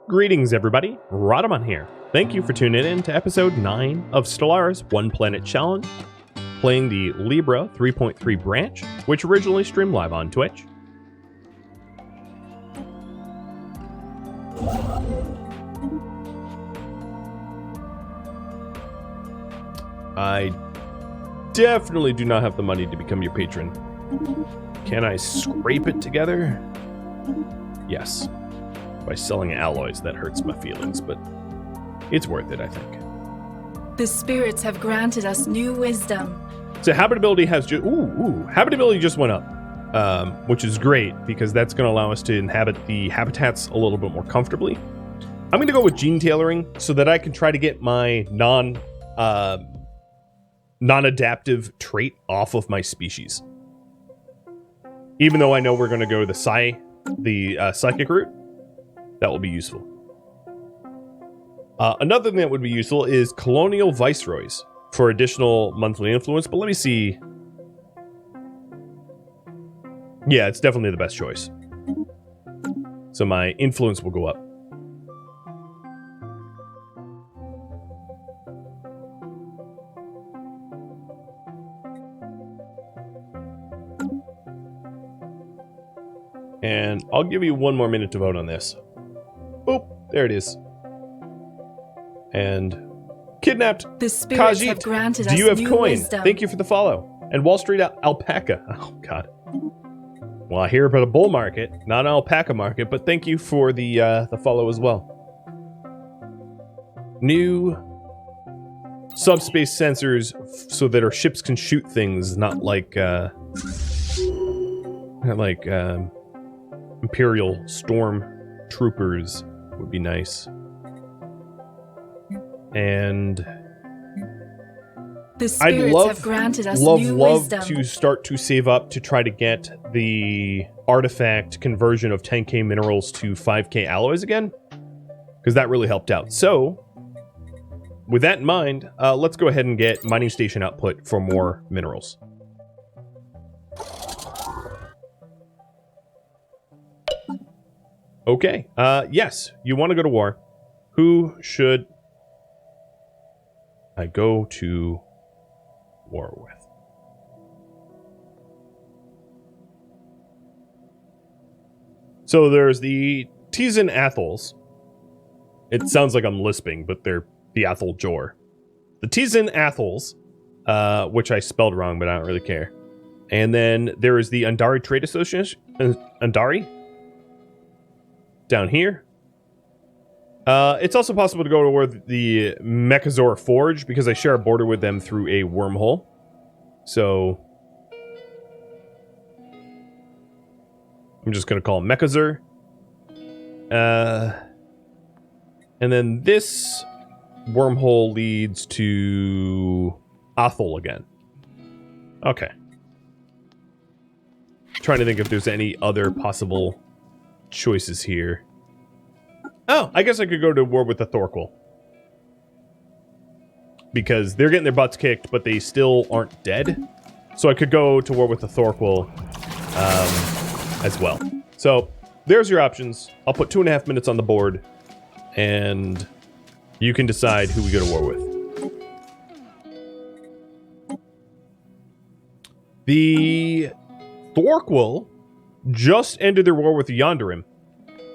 Greetings, everybody. Rhadamant here. Thank you for tuning in to episode 9 of Stellaris One Planet Challenge, playing the Libra 3.3 branch, which originally streamed live on Twitch. I definitely do not have the money to become your patron. Can I scrape it together? Yes. By selling alloys, that hurts my feelings, but it's worth it, I think. The spirits have granted us new wisdom. So habitability has habitability just went up, which is great because that's going to allow us to inhabit the habitats a little bit more comfortably. I'm going to go with gene tailoring so that I can try to get my non-adaptive trait off of my species. Even though I know we're going to go the psychic route. That will be useful. Another thing that would be useful is colonial viceroys for additional monthly influence, but let me see. Yeah, it's definitely the best choice. So my influence will go up. And I'll give you one more minute to vote on this. Boop, there it is. And kidnapped. The spirits Khajiit, have granted do us you have new coin? wisdom. Thank you for the follow. And Wall Street alpaca. Oh, God. Well, I hear about a bull market, not an alpaca market, but thank you for the follow as well. New subspace sensors so that our ships can shoot things, not like Imperial storm troopers would be nice. And the spirits have granted us new wisdom. To start to save up to try to get the artifact conversion of 10k minerals to 5k alloys again, because that really helped out. So with that in mind, let's go ahead and get mining station output for more minerals. Okay, yes, you want to go to war. Who should I go to war with? So there's the Teasan Athals. It sounds like I'm lisping, but they're the Athal Jor. The Teasan Athals, which I spelled wrong, but I don't really care. And then there is the Undari Trade Association. Undari? Down here. It's also possible to go to where the Mechazor Forge, because I share a border with them through a wormhole. So I'm just going to call him Mechazor. And then this wormhole leads to Athol again. Okay. Trying to think if there's any other possible choices here. Oh, I guess I could go to war with the Thorquil. Because they're getting their butts kicked, but they still aren't dead. So I could go to war with the Thorquil as well. So there's your options. I'll put 2.5 minutes on the board, and you can decide who we go to war with. The Thorquil just ended their war with the Yondarim.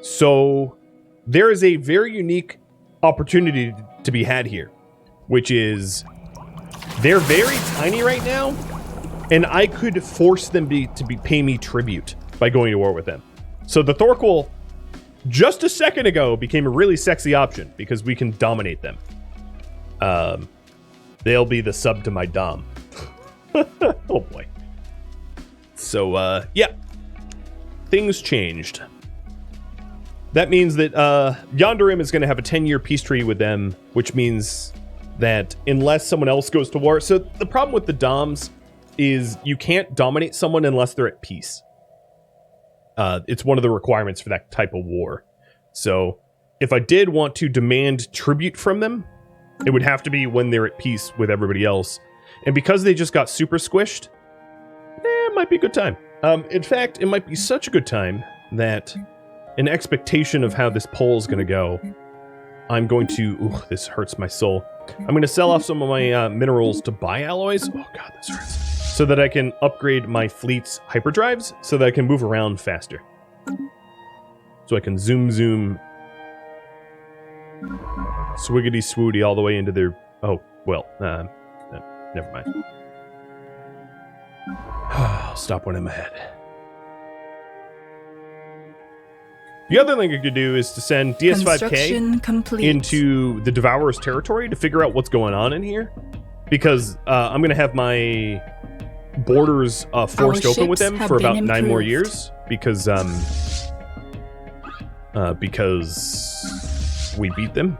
So there is a very unique opportunity to be had here, which is they're very tiny right now, and I could force them to pay me tribute by going to war with them. So the Thorquil, just a second ago, became a really sexy option because we can dominate them. They'll be the sub to my dom. Oh boy. So yeah. Things changed. That means that Yondarim is going to have a 10-year peace treaty with them, which means that unless someone else goes to war... So the problem with the Doms is you can't dominate someone unless they're at peace. It's one of the requirements for that type of war. So if I did want to demand tribute from them, it would have to be when they're at peace with everybody else. And because they just got super squished, it might be a good time. In fact, it might be such a good time that an expectation of how this poll is going to go, I'm going to... Ooh, this hurts my soul. I'm going to sell off some of my minerals to buy alloys. Oh god, this hurts. So that I can upgrade my fleet's hyperdrives so that I can move around faster. So I can zoom, swiggity swooty all the way into their... Oh, well, never mind. I'll stop one in my head. The other thing I could do is to send DS5K into the Devourer's territory to figure out what's going on in here. Because I'm going to have my borders forced open with them for about 9 more years. Because we beat them.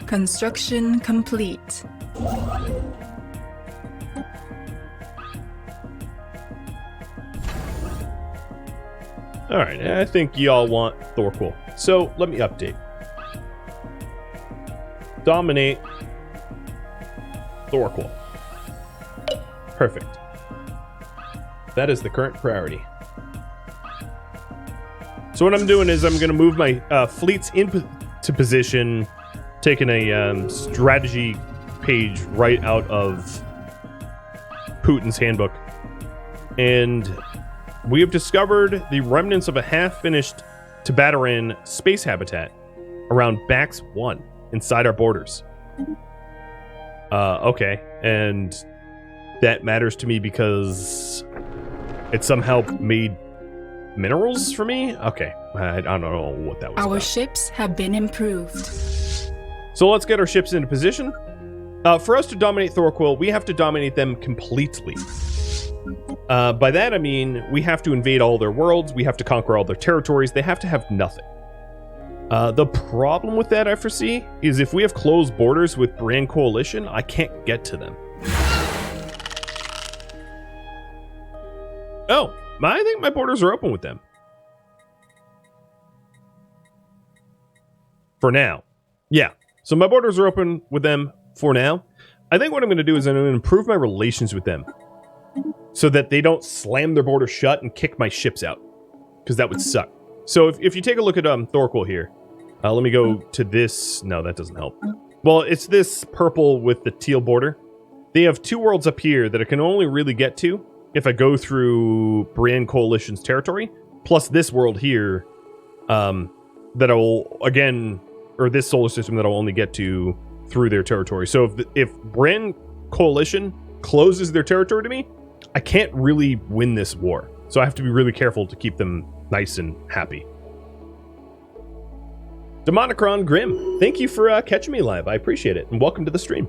Construction complete. Alright, I think y'all want Thorquil. So, let me update. Dominate Thorquil. Perfect. That is the current priority. So what I'm doing is I'm going to move my fleets into position, taking a strategy page right out of Putin's handbook. And we have discovered the remnants of a half-finished Tabataran space habitat around Bax 1 inside our borders. Okay. And that matters to me because it somehow made minerals for me? Okay. I don't know what that was Our about. ships have been improved. So let's get our ships into position. For us to dominate Thorquil, we have to dominate them completely. By that I mean we have to invade all their worlds, we have to conquer all their territories, they have to have nothing. The problem with that I foresee is if we have closed borders with Brand Coalition, I can't get to them. Oh, I think my borders are open with them. For now. Yeah, so my borders are open with them for now. I think what I'm going to do is I'm going to improve my relations with them so that they don't slam their border shut and kick my ships out, because that would suck. So if you take a look at Thorquil here, let me go to this. No, that doesn't help. Well, it's this purple with the teal border. They have 2 worlds up here that I can only really get to if I go through Brand Coalition's territory, plus this world here that I will, again, or this solar system that I'll only get to through their territory. So if Brand Coalition closes their territory to me, I can't really win this war. So I have to be really careful to keep them nice and happy. Demonicron Grim, thank you for catching me live. I appreciate it, and welcome to the stream.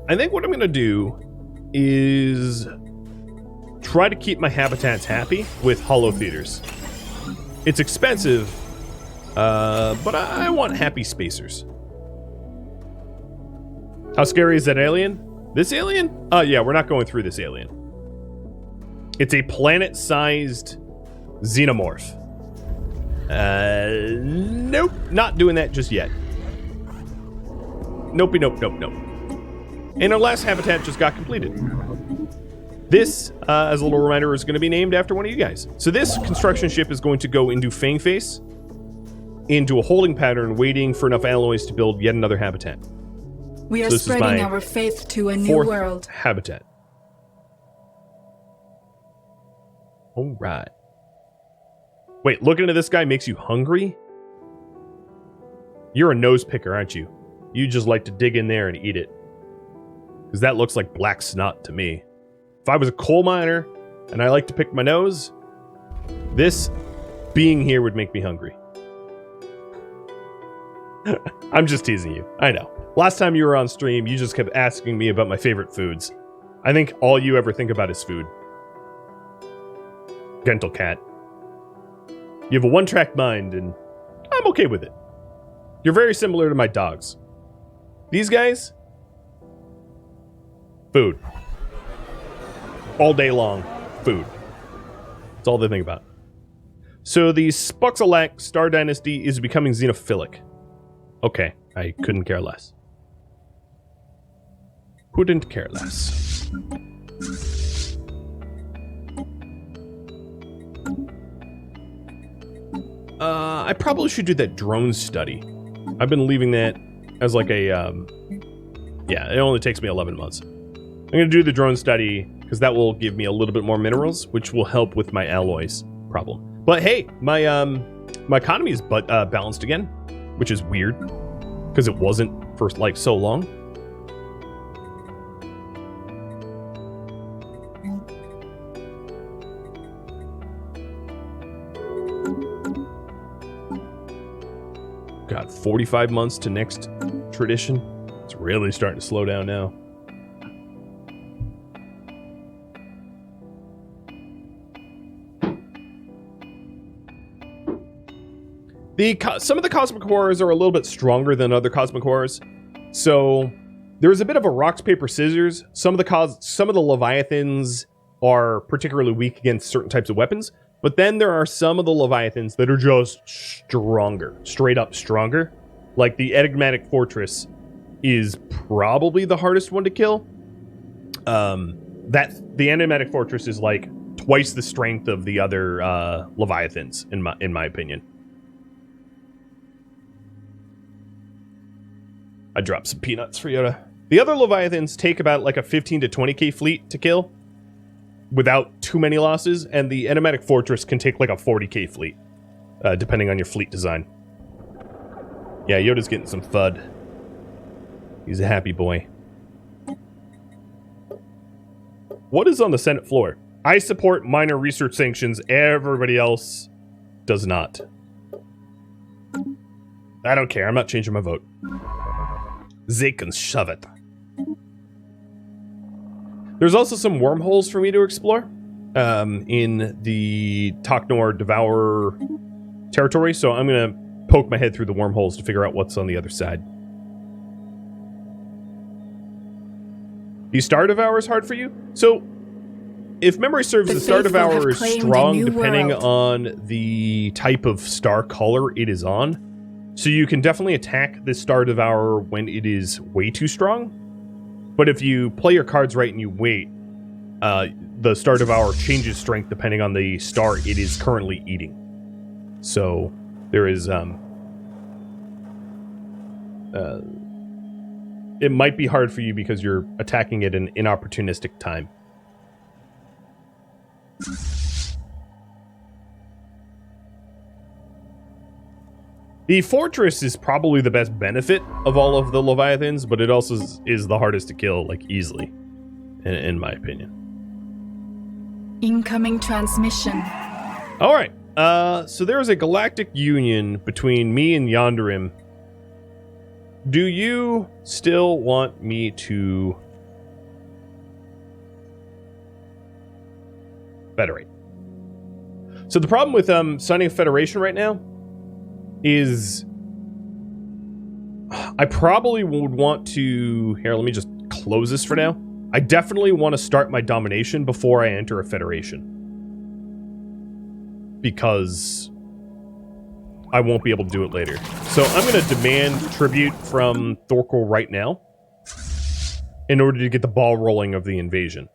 I think what I'm going to do is try to keep my habitats happy with hollow theaters. It's expensive, but I want happy spacers. How scary is that alien? This alien? Yeah, we're not going through this alien. It's a planet-sized xenomorph. Nope, not doing that just yet. Nope. And our last habitat just got completed. This, as a little reminder, is going to be named after one of you guys. So this construction ship is going to go into Fang Face, into a holding pattern, waiting for enough alloys to build yet another habitat. We are spreading our faith to a new world. Habitat. All right. Wait, looking at this guy makes you hungry? You're a nose picker, aren't you? You just like to dig in there and eat it. Because that looks like black snot to me. If I was a coal miner and I like to pick my nose, this being here would make me hungry. I'm just teasing you. I know. Last time you were on stream, you just kept asking me about my favorite foods. I think all you ever think about is food. Gentle cat. You have a one-track mind, and I'm okay with it. You're very similar to my dogs. These guys? Food. All day long, food. That's all they think about. So the Spuxalak Star Dynasty is becoming xenophilic. Okay, I couldn't care less. Couldn't care less. I probably should do that drone study. I've been leaving that as like a, yeah, it only takes me 11 months. I'm going to do the drone study because that will give me a little bit more minerals, which will help with my alloys problem. But hey, my economy is balanced again, which is weird because it wasn't for like so long. God, 45 months to next tradition. It's really starting to slow down now. Some of the cosmic horrors are a little bit stronger than other cosmic horrors. So there's a bit of a rocks, paper, scissors. Some of the Leviathans are particularly weak against certain types of weapons. But then there are some of the Leviathans that are just stronger, straight up stronger. Like the Enigmatic Fortress is probably the hardest one to kill. The Enigmatic Fortress is like twice the strength of the other Leviathans, in my opinion. I dropped some peanuts for Yoda. The other Leviathans take about like a 15 to 20k fleet to kill without too many losses, and the Enigmatic Fortress can take like a 40k fleet, depending on your fleet design. Yeah, Yoda's getting some FUD. He's a happy boy. What is on the Senate floor? I support minor research sanctions. Everybody else does not. I don't care. I'm not changing my vote. They can shove it. There's also some wormholes for me to explore in the Toknor Devourer territory, so I'm going to poke my head through the wormholes to figure out what's on the other side. The Star Devourer is hard for you? So, if memory serves, the Star Devourer is strong depending on the type of star color it is on. So you can definitely attack the Star Devourer when it is way too strong. But if you play your cards right and you wait, the Star Devourer changes strength depending on the star it is currently eating. So there is, it might be hard for you because you're attacking it in inopportunistic time. The fortress is probably the best benefit of all of the Leviathans, but it also is the hardest to kill, like, easily, in my opinion. Incoming transmission. All right. So there is a galactic union between me and Yonderim. Do you still want me to federate? So the problem with signing a federation right now is I probably would want to... Here, let me just close this for now. I definitely want to start my domination before I enter a federation. Because I won't be able to do it later. So I'm going to demand tribute from Thorkel right now in order to get the ball rolling of the invasion.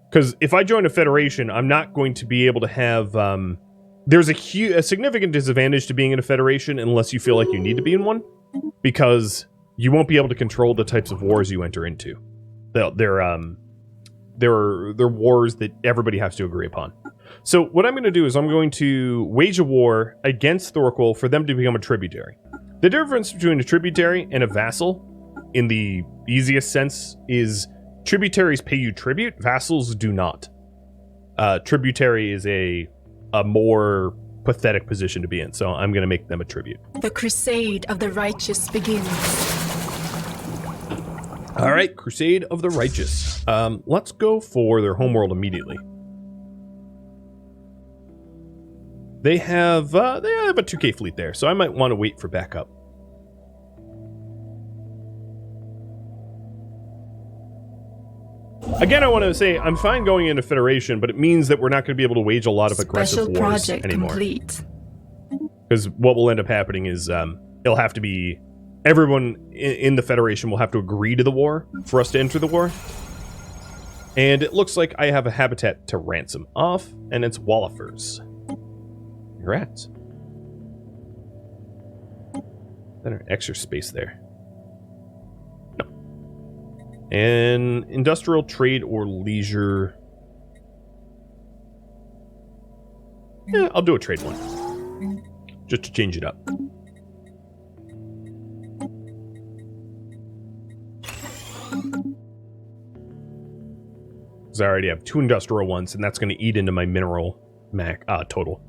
Because if I join a federation, I'm not going to be able to have... there's a significant disadvantage to being in a federation unless you feel like you need to be in one, because you won't be able to control the types of wars you enter into. They're wars that everybody has to agree upon. So what I'm going to do is I'm going to wage a war against Thorkel for them to become a tributary. The difference between a tributary and a vassal, in the easiest sense, is tributaries pay you tribute, vassals do not. Tributary is a more pathetic position to be in, so I'm going to make them a tribute. The crusade of the righteous begins. All right, crusade of the righteous. Let's go for their homeworld immediately. They have a 2K fleet there, so I might want to wait for backup. Again, I want to say I'm fine going into Federation, but it means that we're not going to be able to wage a lot of aggressive Special wars project anymore. complete. Because what will end up happening is it'll have to be... Everyone in the Federation will have to agree to the war for us to enter the war. And it looks like I have a habitat to ransom off, and it's Wallifers. Congrats. Is there extra space there? No. And industrial trade or leisure. Yeah, I'll do a trade one. Just to change it up. Because I already have 2 industrial ones, and that's going to eat into my mineral total.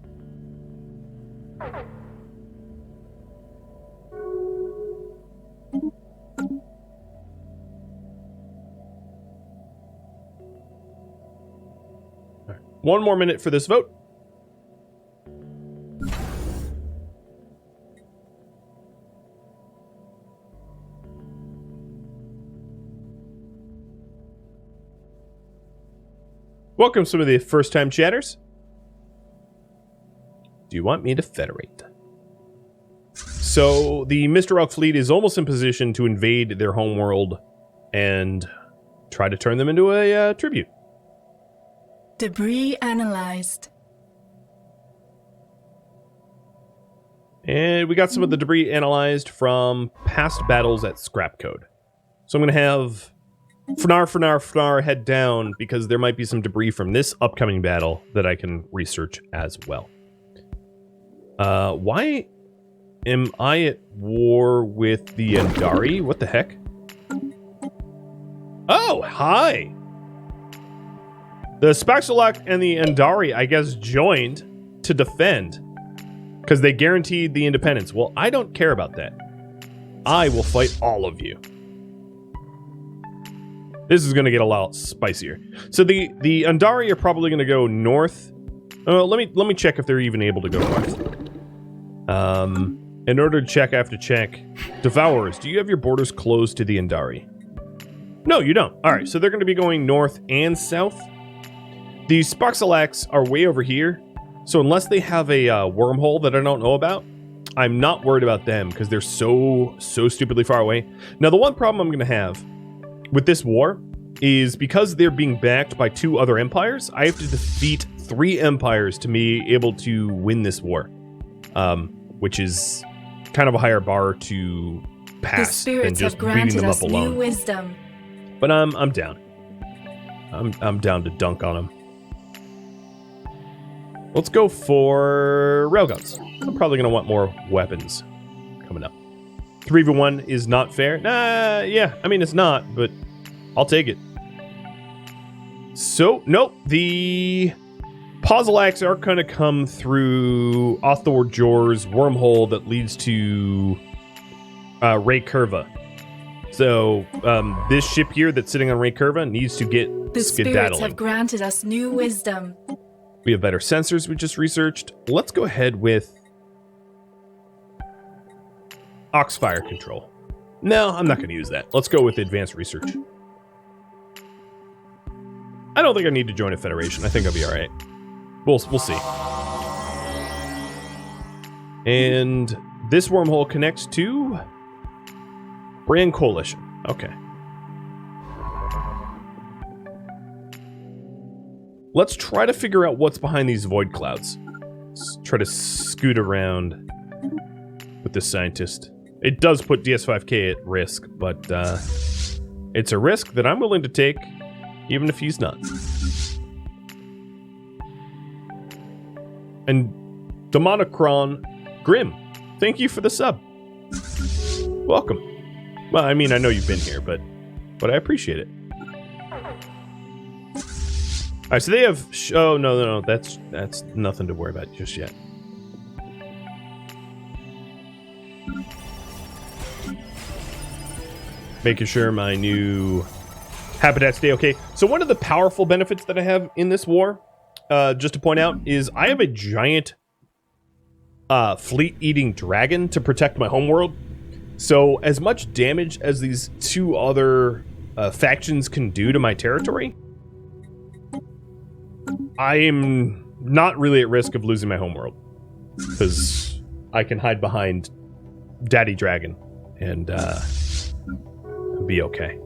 Right. 1 more minute for this vote. Welcome, some of the first-time chatters. Do you want me to federate? So, the Mr. Elk fleet is almost in position to invade their homeworld and try to turn them into a tribute. Debris analyzed. And we got some of the debris analyzed from past battles at Scrap Code. So I'm going to have Fnar head down because there might be some debris from this upcoming battle that I can research as well. Why am I at war with the Andari? What the heck? Oh, hi! The Spaxalak and the Andari, I guess, joined to defend because they guaranteed the independence. Well, I don't care about that. I will fight all of you. This is going to get a lot spicier. So the Andari are probably going to go north. Let me check if they're even able to go north. In order to check, I have to check. Devourers, do you have your borders closed to the Andari? No, you don't. All right, so they're going to be going north and south. The Spaxalax are way over here. So unless they have a wormhole that I don't know about, I'm not worried about them because they're so stupidly far away. Now, the one problem I'm going to have with this war is because they're being backed by 2 other empires, I have to defeat 3 empires to be able to win this war, which is kind of a higher bar to pass than just beating them up alone. New wisdom. But I'm down. I'm down to dunk on them. Let's go for railguns. I'm probably going to want more weapons coming up. 3v1 is not fair. Nah, yeah, I mean, it's not, but I'll take it. So, nope, the Pozelax are going to come through Othor Jor's wormhole that leads to Ray Curva. So, this ship here that's sitting on Ray Curva needs to get The spirits skedaddling. have granted us new wisdom. We have better sensors we just researched. Let's go ahead with Oxfire control. No, I'm not going to use that. Let's go with advanced research. I don't think I need to join a federation. I think I'll be all right. We'll see. And this wormhole connects to Brand Coalition. Okay. Let's try to figure out what's behind these void clouds. Let's try to scoot around with this scientist. It does put DS5K at risk, but it's a risk that I'm willing to take, even if he's not. And Demonocron Grim, thank you for the sub. Welcome. Well, I mean, I know you've been here, but I appreciate it. All right, so they have... Oh, no, that's nothing to worry about just yet. Making sure my new habitats stay okay. So one of the powerful benefits that I have in this war, just to point out, is I have a giant fleet-eating dragon to protect my homeworld. So as much damage as these 2 other factions can do to my territory, I am not really at risk of losing my homeworld. Because I can hide behind Daddy Dragon and be okay.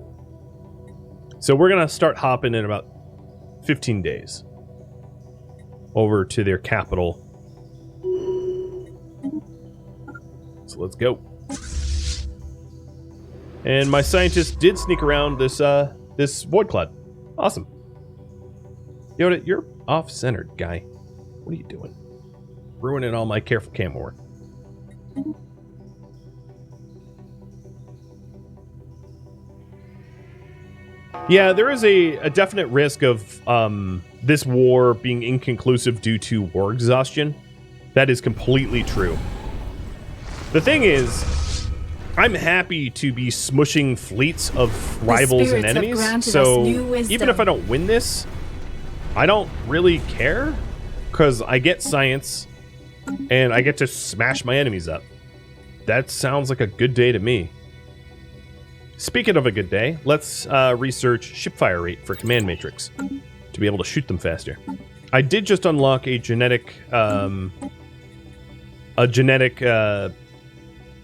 So we're going to start hopping in about 15 days over to their capital. So let's go. And my scientist did sneak around this void cloud. Awesome. Yoda, you're off-centered, guy. What are you doing? Ruining all my careful camera work. Yeah, there is a definite risk of this war being inconclusive due to war exhaustion. That is completely true. The thing is, I'm happy to be smushing fleets of rivals and enemies, so even if I don't win this, I don't really care, because I get science, and I get to smash my enemies up. That sounds like a good day to me. Speaking of a good day, let's research ship fire rate for command matrix to be able to shoot them faster. I did just unlock a genetic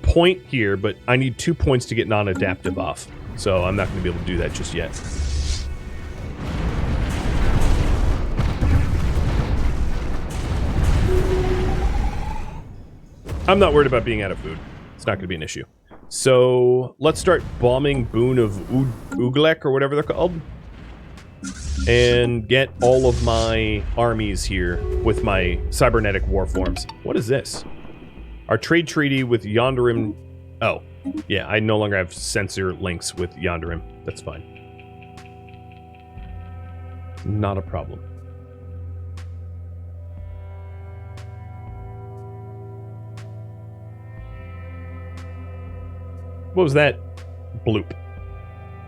point here, but I need 2 points to get non-adaptive off, so I'm not going to be able to do that just yet. I'm not worried about being out of food. It's not going to be an issue. So let's start bombing Boon of Uglek, or whatever they're called, and get all of my armies here with my cybernetic war forms. What is this? Our trade treaty with Yonderim. Oh, yeah, I no longer have sensor links with Yonderim. That's fine. Not a problem. What was that bloop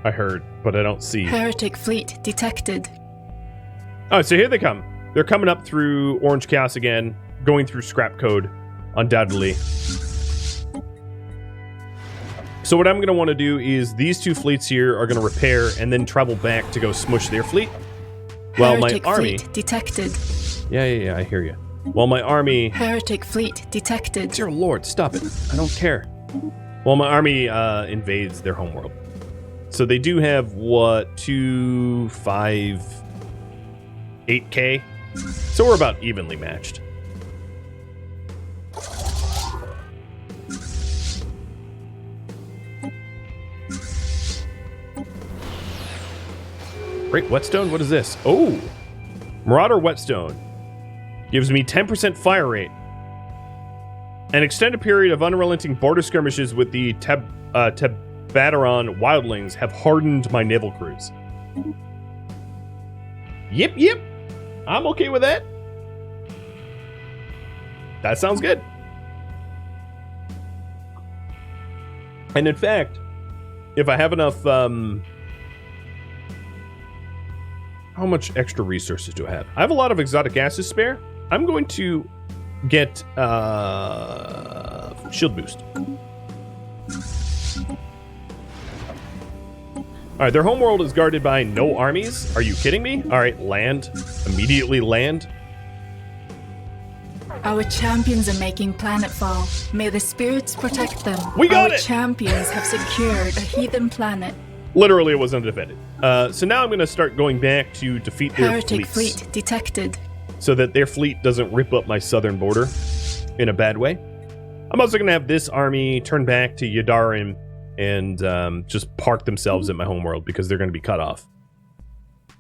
I heard, but I don't see? Heretic fleet detected. Oh, so here they come. They're coming up through Orange Chaos again, going through scrap code, undoubtedly. So what I'm going to want to do is these two fleets here are going to repair and then travel back to go smush their fleet. While my army... fleet detected. Yeah, I hear you. While my army... Heretic fleet detected. Dear Lord, stop it. I don't care. Well, my army invades their homeworld. So they do have, what, 2, 5, 8K? So we're about evenly matched. Great Whetstone? What is this? Oh! Marauder Whetstone. Gives me 10% fire rate. An extended period of unrelenting border skirmishes with the Tabataron wildlings have hardened my naval crews. Yep. I'm okay with that. That sounds good. And in fact, if I have enough... how much extra resources do I have? I have a lot of exotic gases spare. I'm going to get shield boost. Alright, their homeworld is guarded by no armies. Are you kidding me? Alright, land. Immediately land. Our champions are making planetfall. May the spirits protect them. We got it! Our champions have secured a heathen planet. Literally, it was undefended. So now I'm going to start going back to defeat their Heretic fleets. fleet detected. So that their fleet doesn't rip up my southern border in a bad way. I'm also going to have this army turn back to Yadarim and just park themselves at my homeworld because they're going to be cut off.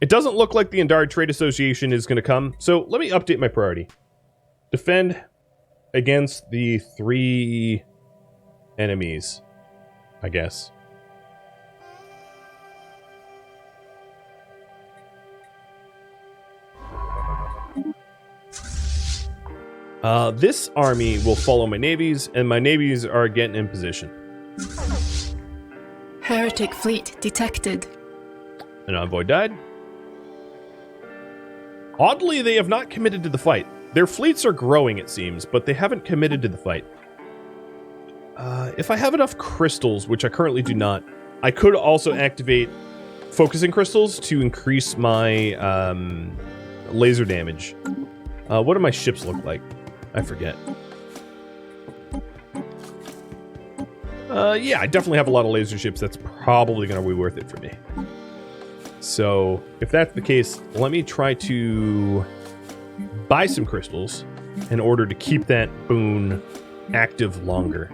It doesn't look like the Indari Trade Association is going to come, so let me update my priority. Defend against the 3 enemies, I guess. This army will follow my navies, and my navies are getting in position. Heretic fleet detected. An envoy died. Oddly, they have not committed to the fight. Their fleets are growing, it seems, but they haven't committed to the fight. If I have enough crystals, which I currently do not, I could also activate focusing crystals to increase my laser damage. What do my ships look like? I forget. Yeah, I definitely have a lot of laser ships. That's probably going to be worth it for me. So, if that's the case, let me try to buy some crystals in order to keep that boon active longer.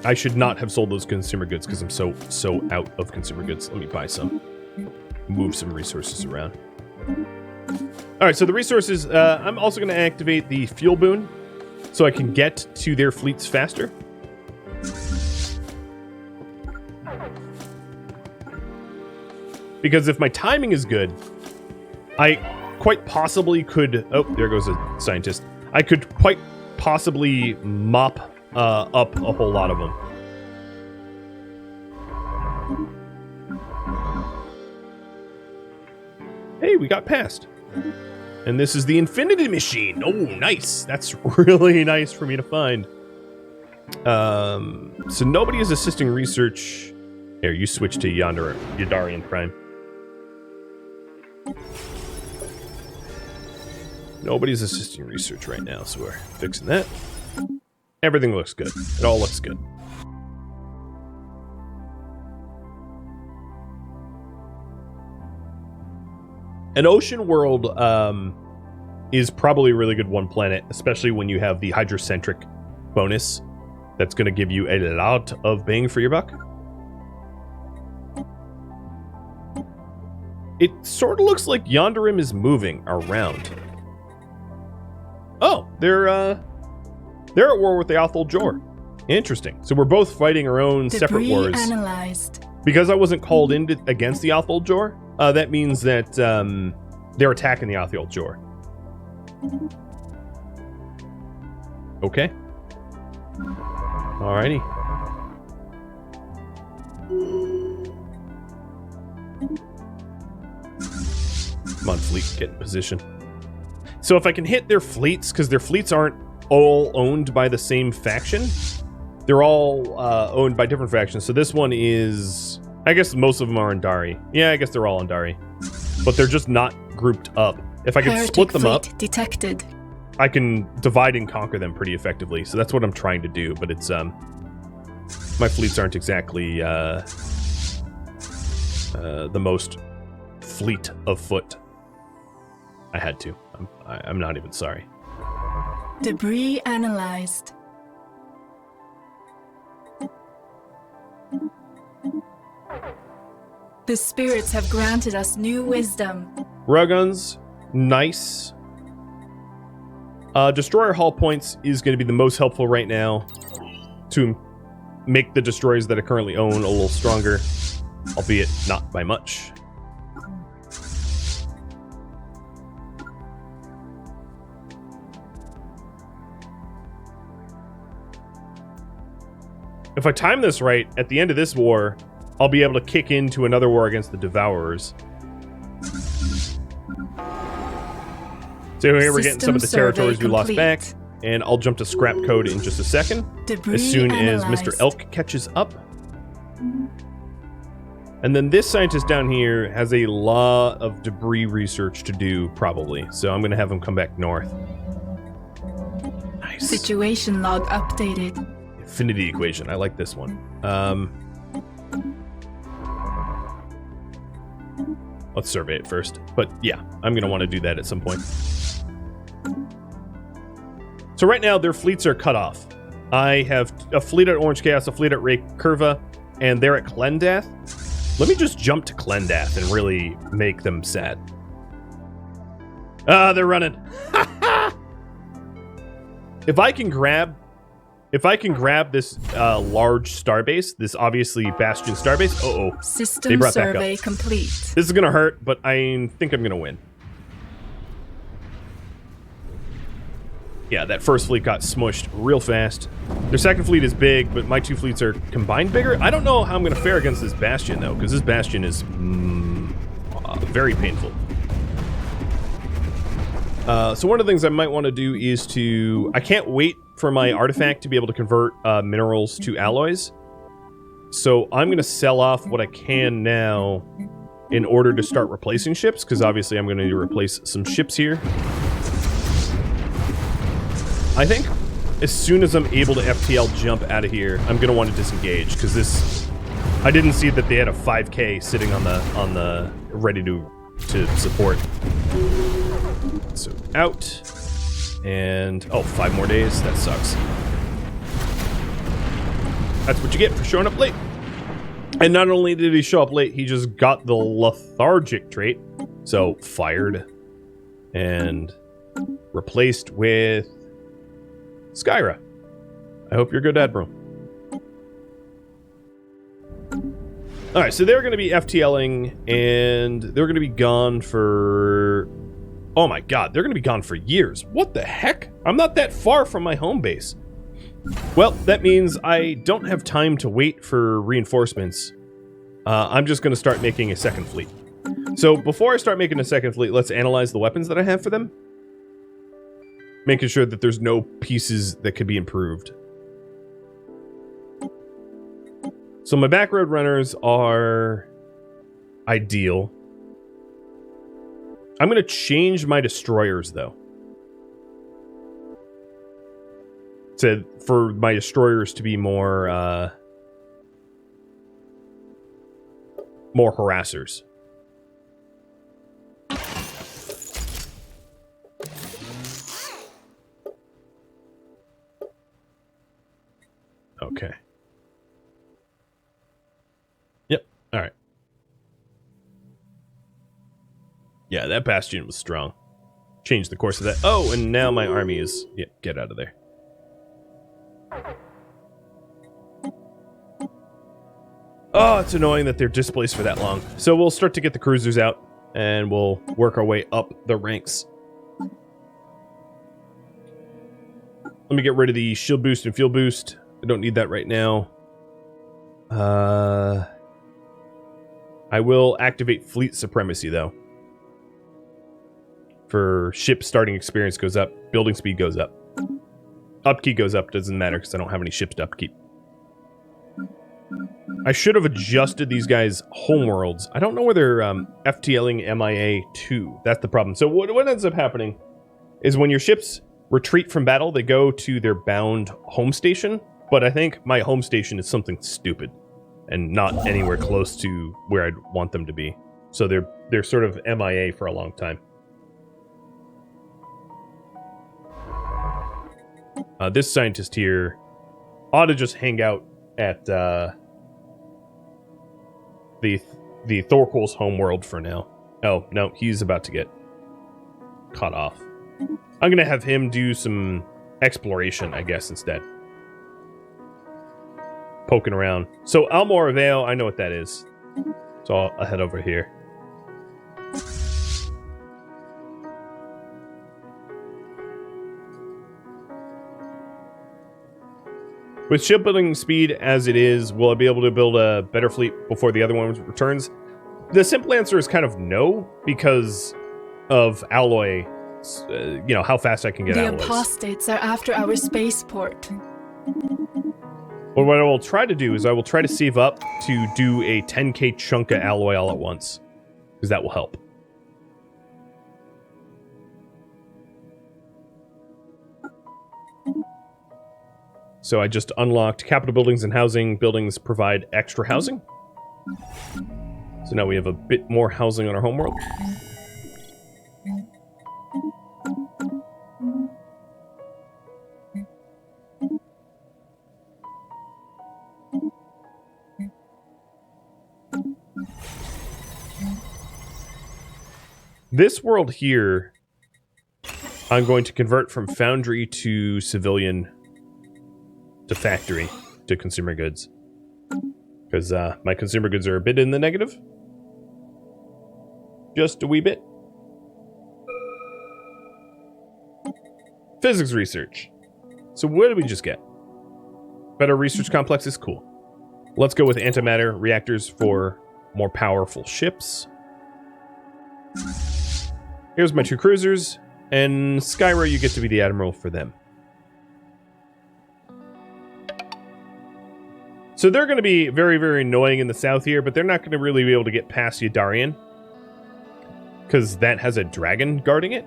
I should not have sold those consumer goods because I'm so out of consumer goods. Let me buy some. Move some resources around. Alright, so the resources, I'm also going to activate the fuel boon so I can get to their fleets faster. Because if my timing is good, I quite possibly could... Oh, there goes a scientist. I could quite possibly mop up a whole lot of them. Hey, we got past. And this is the Infinity Machine. Oh, nice. That's really nice for me to find. So nobody is assisting research. Here, you switch to Yandarian Prime. Nobody's assisting research right now, so we're fixing that. Everything looks good. It all looks good. An ocean world is probably a really good one planet, especially when you have the hydrocentric bonus. That's going to give you a lot of bang for your buck. It sort of looks like Yonderim is moving around. Oh, they're at war with the Athol Jor. Interesting. So we're both fighting our own separate wars. Analyzed. Because I wasn't called in against the Athol Jor, that means that they're attacking the Athol Jor. Okay. Alrighty. Come on, fleet, get in position. So if I can hit their fleets, because their fleets aren't all owned by the same faction, they're all owned by different factions. So this one is, I guess most of them are Andari. Yeah, I guess they're all Andari, but they're just not grouped up. If I can split them up, detected. I can divide and conquer them pretty effectively. So that's what I'm trying to do. But it's my fleets aren't exactly the most fleet of foot. I had to. I'm not even sorry. Debris analyzed. The spirits have granted us new wisdom. Raguns, nice. Destroyer hull points is going to be the most helpful right now to make the destroyers that I currently own a little stronger, albeit not by much. If I time this right, at the end of this war, I'll be able to kick into another war against the Devourers. So here we're getting some of the territories we lost back, and I'll jump to scrap code in just a second, as soon as Mr. Elk catches up. And then this scientist down here has a lot of debris research to do, probably, so I'm going to have him come back north. Nice. Situation log updated. Infinity equation. I like this one. Let's survey it first. But yeah, I'm going to want to do that at some point. So right now, their fleets are cut off. I have a fleet at Orange Chaos, a fleet at Ray Curva, and they're at Klendath. Let me just jump to Klendath and really make them sad. Ah, they're running. If I can grab this large starbase, this obviously Bastion starbase. Uh-oh. System survey complete. This is going to hurt, but I think I'm going to win. Yeah, that first fleet got smushed real fast. Their second fleet is big, but my two fleets are combined bigger. I don't know how I'm going to fare against this Bastion, though, because this Bastion is very painful. So one of the things I might want to do is to... I can't wait for my artifact to be able to convert minerals to alloys. So I'm going to sell off what I can now in order to start replacing ships, because obviously I'm going to need to replace some ships here. I think as soon as I'm able to FTL jump out of here, I'm going to want to disengage, because this... I didn't see that they had a 5K sitting on the ready to support. So out. And, oh, 5 more days. That sucks. That's what you get for showing up late. And not only did he show up late, he just got the lethargic trait. So, fired. And replaced with Skyra. I hope you're good, Admiral. Alright, so they're going to be FTLing, and they're going to be gone for... Oh my god, they're going to be gone for years. What the heck? I'm not that far from my home base. Well, that means I don't have time to wait for reinforcements. I'm just going to start making a second fleet. So before I start making a second fleet, let's analyze the weapons that I have for them. Making sure that there's no pieces that could be improved. So my backroad runners are ideal. I'm going to change my destroyers, though. For my destroyers to be more harassers. Okay. Yep. All right. Yeah, that bastion was strong. Changed the course of that. Oh, and now my army is... Yeah, get out of there. Oh, it's annoying that they're displaced for that long. So we'll start to get the cruisers out, and we'll work our way up the ranks. Let me get rid of the shield boost and fuel boost. I don't need that right now. I will activate fleet supremacy, though. For ship starting experience goes up, building speed goes up. Upkeep goes up, doesn't matter because I don't have any ships to upkeep. I should have adjusted these guys' homeworlds. I don't know where they're FTLing MIA to. That's the problem. So what ends up happening is when your ships retreat from battle, they go to their bound home station. But I think my home station is something stupid and not anywhere close to where I'd want them to be. So they're sort of MIA for a long time. This scientist here ought to just hang out at the Thorkel's homeworld for now. Oh, no, he's about to get cut off. I'm going to have him do some exploration, I guess, instead. Poking around. So, Almor Vale, I know what that is. So, I'll head over here. With shipbuilding speed as it is, will I be able to build a better fleet before the other one returns? The simple answer is kind of no, because of alloy, how fast I can get alloys. The apostates are after our spaceport. Well, what I will try to do is I will try to save up to do a 10k chunk of alloy all at once, because that will help. So I just unlocked capital buildings and housing. Buildings provide extra housing. So now we have a bit more housing on our homeworld. This world here, I'm going to convert from foundry to civilian to factory to consumer goods. Because my consumer goods are a bit in the negative. Just a wee bit. Physics research. So what did we just get? Better research complexes? Cool. Let's go with antimatter reactors for more powerful ships. Here's my 2 cruisers. And Skyra, you get to be the admiral for them. So they're going to be very, very annoying in the south here, but they're not going to really be able to get past Yadarian. Because that has a dragon guarding it.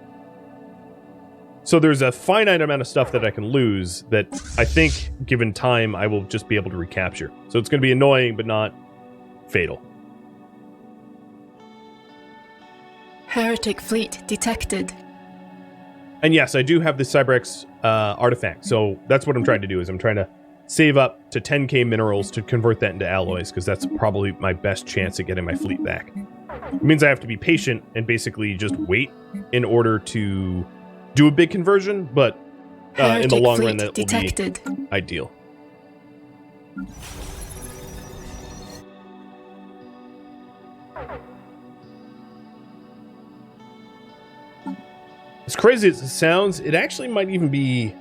So there's a finite amount of stuff that I can lose that I think, given time, I will just be able to recapture. So it's going to be annoying, but not fatal. Heretic fleet detected. And yes, I do have the Cyberx artifact. So that's what I'm trying to do, is I'm trying to save up to 10k minerals to convert that into alloys, because that's probably my best chance at getting my fleet back. It means I have to be patient and basically just wait in order to do a big conversion, but in the long run, that will be ideal. As crazy as it sounds, it actually might even be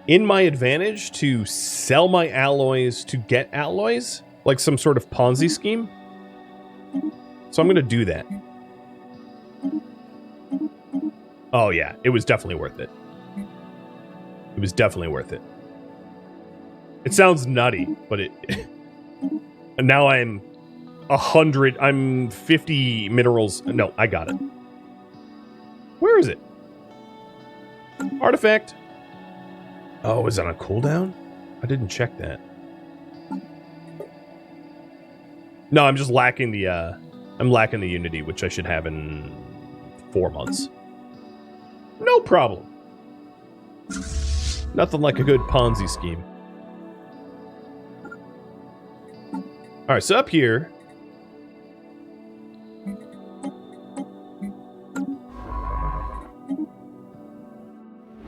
in my advantage to sell my alloys to get alloys, like some sort of Ponzi scheme. So I'm going to do that. Oh yeah, it was definitely worth it. It was definitely worth it. It sounds nutty, but it... And now I'm 50 minerals. No, I got it. Where is it? Artifact. Oh, is it on cooldown? I didn't check that. No, I'm just lacking the, I'm lacking the Unity, which I should have in 4 months. No problem. Nothing like a good Ponzi scheme. Alright, so up here...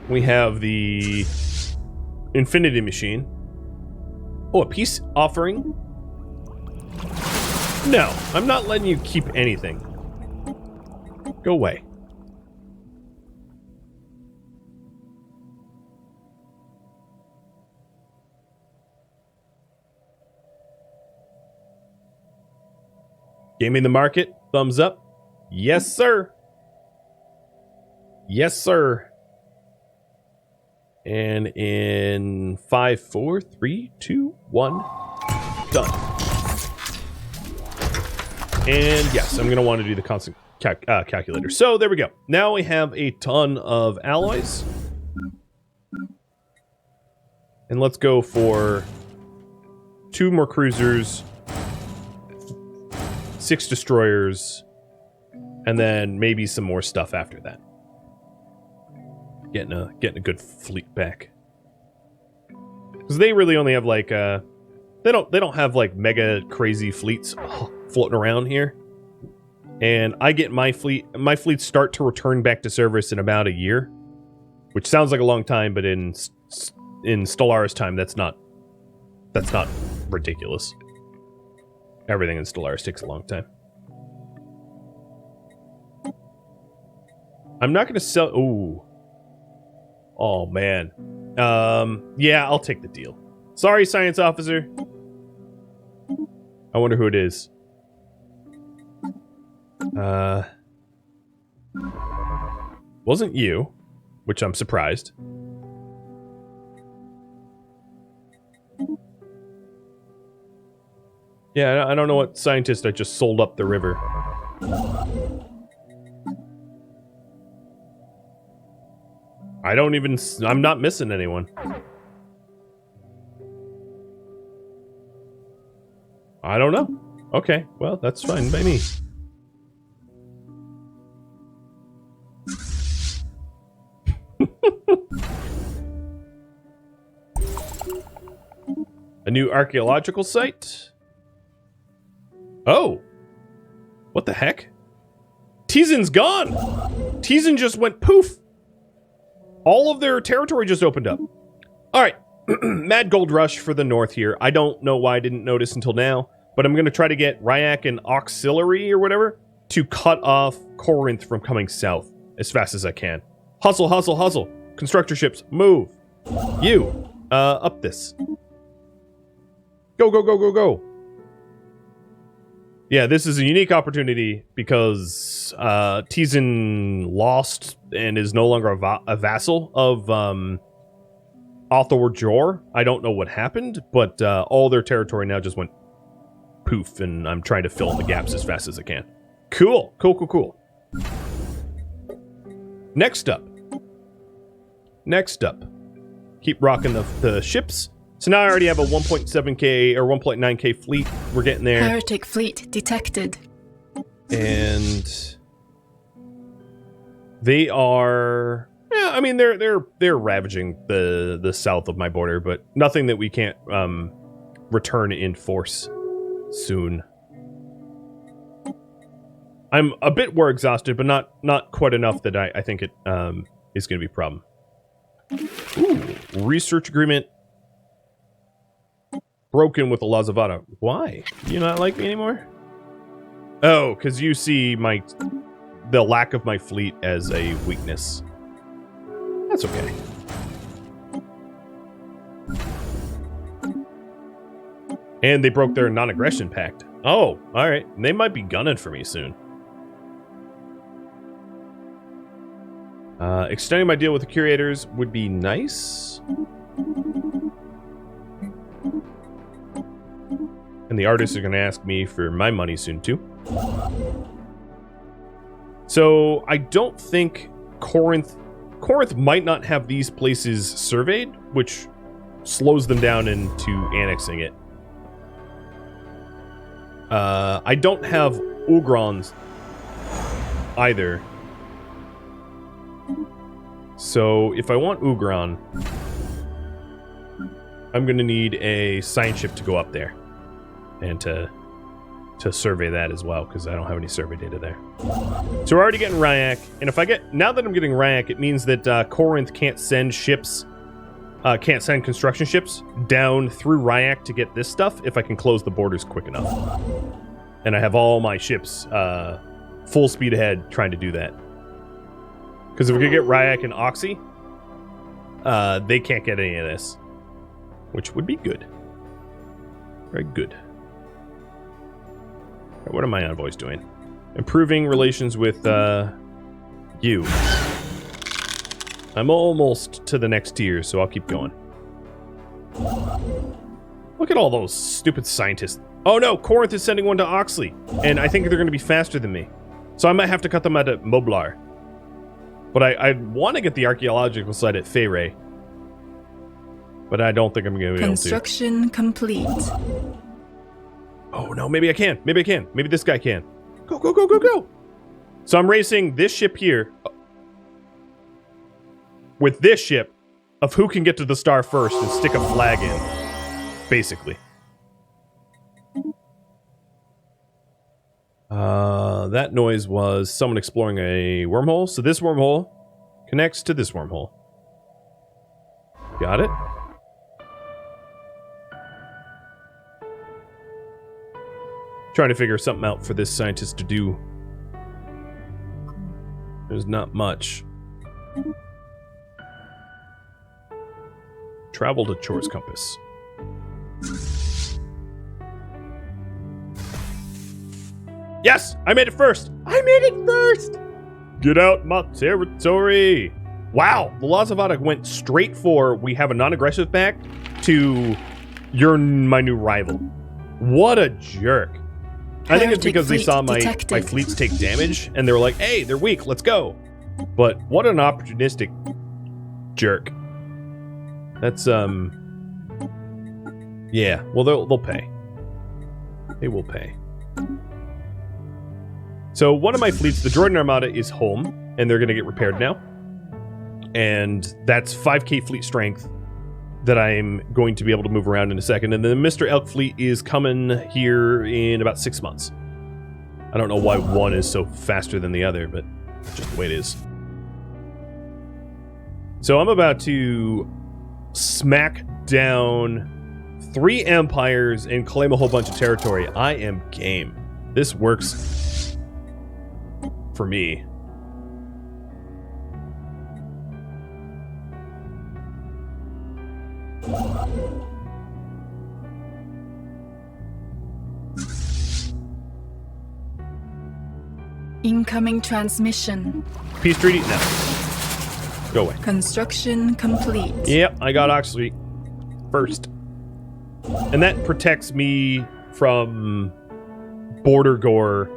we have the Infinity Machine. Oh, a peace offering? No, I'm not letting you keep anything. Go away. Gaming the market, thumbs up. Yes, sir. Yes, sir. And in 5, 4, 3, 2, 1, done. And yes, I'm going to want to do the constant calculator. So there we go. Now we have a ton of alloys. And let's go for 2 more cruisers, 6 destroyers, and then maybe some more stuff after that. Getting a good fleet back. Because they really only have like they don't have like mega crazy fleets floating around here. And I get my fleets start to return back to service in about a year, which sounds like a long time, but in Stellaris time, that's not ridiculous. Everything in Stellaris takes a long time. I'm not going to sell... Ooh. Oh, man. Yeah, I'll take the deal. Sorry, science officer. I wonder who it is. Wasn't you, which I'm surprised. Yeah, I don't know what scientist I just sold up the river. I'm not missing anyone. I don't know. Okay, well, that's fine by me. A new archaeological site? Oh! What the heck? Tizen's gone! Tizen just went poof! All of their territory just opened up. Alright. Mad Gold Rush for the north here. I don't know why I didn't notice until now, but I'm going to try to get Ryak and Auxiliary or whatever to cut off Corinth from coming south as fast as I can. Hustle, hustle, hustle. Constructor ships, move. You, up this. Go, go, go, go, go. Yeah, this is a unique opportunity because Tizen lost and is no longer a vassal of Othor Jor. I don't know what happened, but all their territory now just went poof, and I'm trying to fill in the gaps as fast as I can. Cool. Cool. Next up. Keep rocking the ships. So now I already have a 1.7k or 1.9k fleet. We're getting there. Heretic fleet detected. And they are, yeah, I mean they're ravaging the south of my border, but nothing that we can't return in force soon. I'm a bit war exhausted, but not quite enough that I think it is going to be a problem. Ooh, research agreement broken with the Lazavada. Why? Do you not like me anymore? Oh, because you see the lack of my fleet as a weakness. That's okay. And they broke their non-aggression pact. Oh, alright. They might be gunning for me soon. Extending my deal with the curators would be nice. And the artists are going to ask me for my money soon, too. So, I don't think Corinth might not have these places surveyed, which slows them down into annexing it. I don't have Ugrons either. So, if I want Ugron, I'm going to need a science ship to go up there. And to survey that as well, because I don't have any survey data there. So we're already getting Ryak, and if I get, now that I'm getting Ryak, it means that Corinth can't send ships, can't send construction ships down through Ryak to get this stuff if I can close the borders quick enough. And I have all my ships full speed ahead trying to do that. Because if we could get Ryak and Oxy, they can't get any of this, which would be good. Very good. What are my envoys doing? Improving relations with you. I'm almost to the next tier, so I'll keep going. Look at all those stupid scientists. Oh no, Corinth is sending one to Oxley, and I think they're going to be faster than me. So I might have to cut them out at Moblar. But I want to get the archaeological site at Feyre. But I don't think I'm going to be able to. Construction complete. Oh no, maybe I can. Maybe this guy can. Go. So I'm racing this ship here with this ship of who can get to the star first and stick a flag in, basically. That noise was someone exploring a wormhole. So this wormhole connects to this wormhole. Got it? Trying to figure something out for this scientist to do. There's not much. Travel to Chor's Compass. Yes! I made it first! Get out my territory! Wow! The Lazavada went straight for we have a non-aggressive pact to you're my new rival. What a jerk. I think it's because they saw my fleets take damage, and they were like, hey, they're weak, let's go. But what an opportunistic jerk. That's, yeah, well, they'll pay. They will pay. So one of my fleets, the Droiden Armada, is home, and they're going to get repaired now. And that's 5k fleet strength that I'm going to be able to move around in a second. And then the Mr. Elk fleet is coming here in about 6 months. I don't know why one is so faster than the other, but just the way it is. So I'm about to smack down 3 empires and claim a whole bunch of territory. I am game. This works for me. Incoming transmission. Peace treaty? No. Go away. Construction complete. Yep, I got Oxley first. And that protects me from border gore.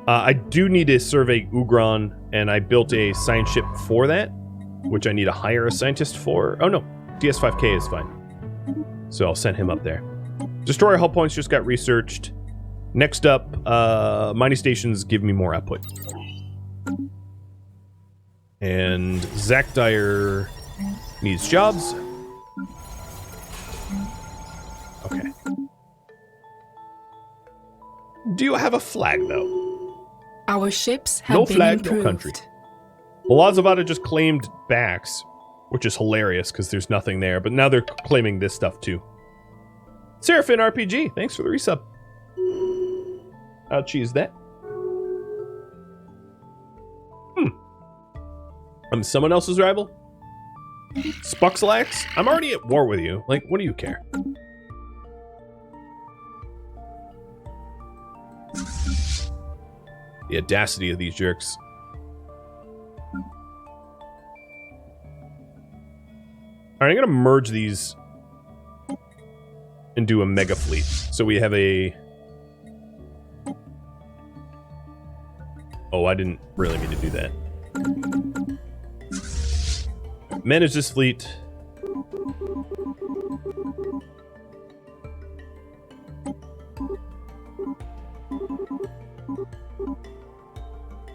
I do need to survey Ugron, and I built a science ship for that, which I need to hire a scientist for. Oh no, DS5K is fine. So I'll send him up there. Destroyer hull points just got researched. Next up, mining stations give me more output. And Zach Dyer needs jobs. Okay. Do you have a flag, though? Our ships have No been flag, improved. no country. Well, Lazavada just claimed Bax, which is hilarious because there's nothing there, but now they're claiming this stuff too. Seraphim RPG, thanks for the resub. I'll choose that. I'm someone else's rival? Spuxlax? I'm already at war with you. Like, what do you care? The audacity of these jerks. Alright, I'm gonna merge these and do a mega fleet. So we have a... Oh, I didn't really mean to do that. Manage this fleet.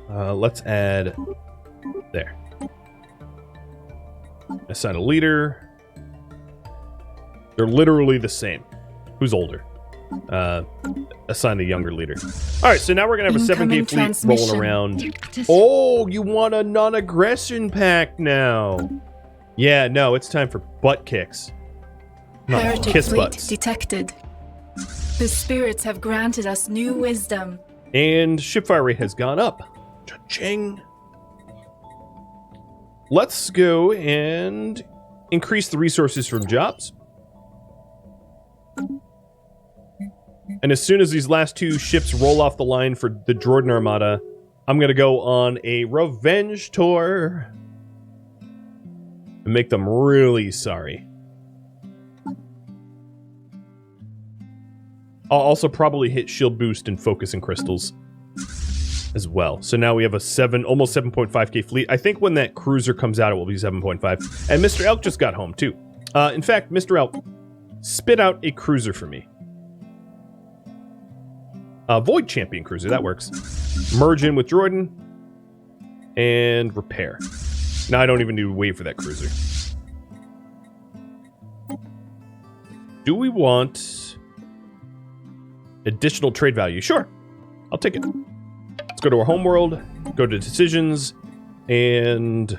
Let's add there. Assign a leader. They're literally the same. Who's older? Assign the younger leader. All right, so now we're gonna have a 7K fleet rolling around. Oh, you want a non-aggression pact now? Yeah, no, it's time for butt kicks. Not Heretic kiss fleet butts. detected. The spirits have granted us new wisdom. And shipfire rate has gone up. Cha-ching. Let's go and increase the resources from jobs. And as soon as these last two ships roll off the line for the Droidin Armada, I'm going to go on a revenge tour and make them really sorry. I'll also probably hit shield boost and focus and crystals as well. So now we have a almost 7.5k fleet. I think when that cruiser comes out, it will be 7.5. And Mr. Elk just got home too. In fact, Mr. Elk, spit out a cruiser for me. Void Champion cruiser, that works. Merge in with Droidin and repair. Now I don't even need to wait for that cruiser. Do we want additional trade value? Sure, I'll take it. Let's go to our home world, go to decisions, and...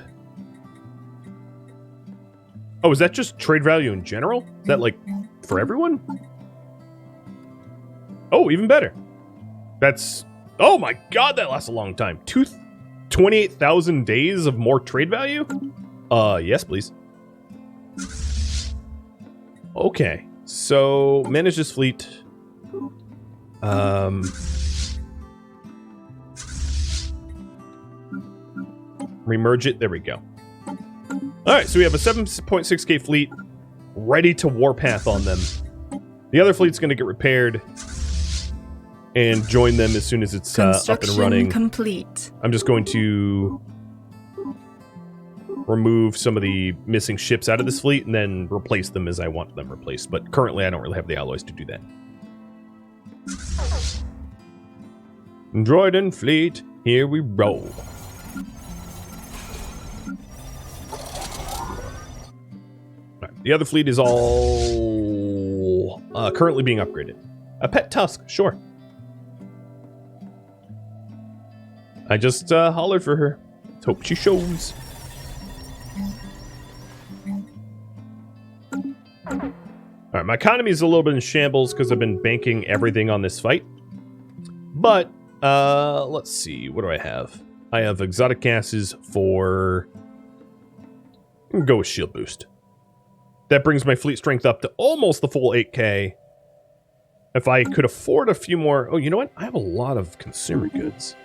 Oh, is that just trade value in general? Is that, like, for everyone? Oh, even better. That's... Oh my god, that lasts a long time. 28,000 days of more trade value? Yes, please. Okay, so manage this fleet. Remerge it. There we go. Alright, so we have a 7.6k fleet ready to warpath on them. The other fleet's going to get repaired and join them as soon as it's up and running. Complete. I'm just going to remove some of the missing ships out of this fleet and then replace them as I want them replaced. But currently I don't really have the alloys to do that. Droid and fleet, here we roll. The other fleet is all currently being upgraded. A pet tusk, sure. I just hollered for her. Let's hope she shows. Alright, my economy is a little bit in shambles because I've been banking everything on this fight. But, let's see. What do I have? I have exotic gases for... I'm going to go with shield boost. That brings my fleet strength up to almost the full 8k. If I could afford a few more... Oh, you know what? I have a lot of consumer goods.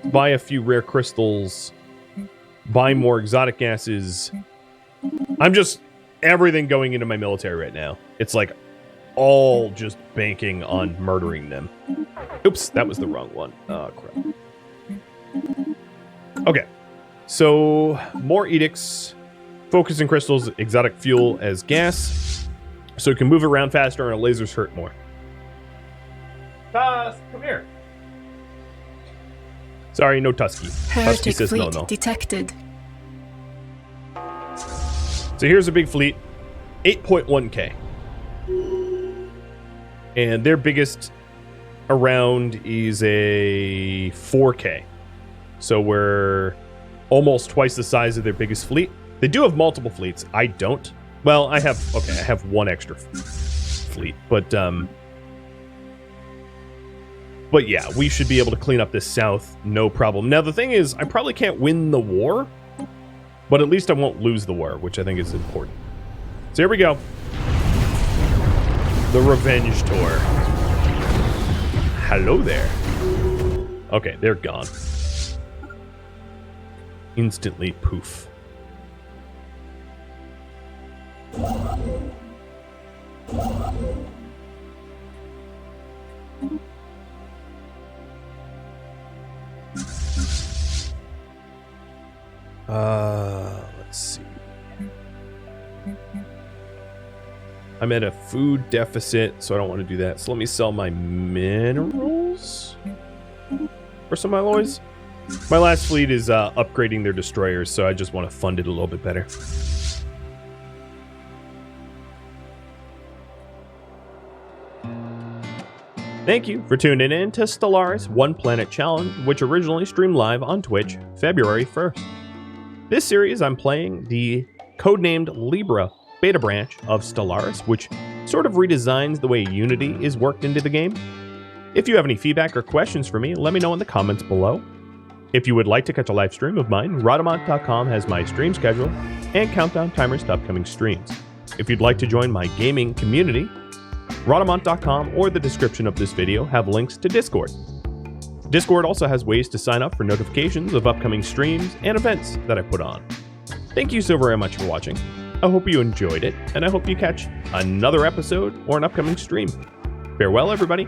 Buy a few rare crystals buying more exotic gases. I'm just everything going into my military right now. It's like all just banking on murdering them. Oops, that was the wrong one. Oh, crap. Okay, so more edicts, focusing crystals, exotic fuel as gas, so it can move around faster and our lasers hurt more. Tusk, come here. Sorry, no Tusky. Tusky Heretic says fleet no. detected. So here's a big fleet, 8.1k. And their biggest around is a 4k. So we're almost twice the size of their biggest fleet. They do have multiple fleets. I don't. Well, I have one extra fleet, but yeah, we should be able to clean up this south, no problem. Now the thing is, I probably can't win the war, but at least I won't lose the war, which I think is important. So here we go. The Revenge Tour. Hello there. Okay, they're gone. Instantly poof. Let's see. I'm at a food deficit, so I don't want to do that. So let me sell my minerals for some alloys. My last fleet is upgrading their destroyers, so I just want to fund it a little bit better. Thank you for tuning in to Stellaris One Planet Challenge, which originally streamed live on Twitch February 1st. This series I'm playing the codenamed Libra beta branch of Stellaris, which sort of redesigns the way Unity is worked into the game. If you have any feedback or questions for me, let me know in the comments below. If you would like to catch a live stream of mine, Rhadamant.com has my stream schedule and countdown timers to upcoming streams. If you'd like to join my gaming community, Rhadamant.com or the description of this video have links to Discord. Discord also has ways to sign up for notifications of upcoming streams and events that I put on. Thank you so very much for watching. I hope you enjoyed it, and I hope you catch another episode or an upcoming stream. Farewell, everybody.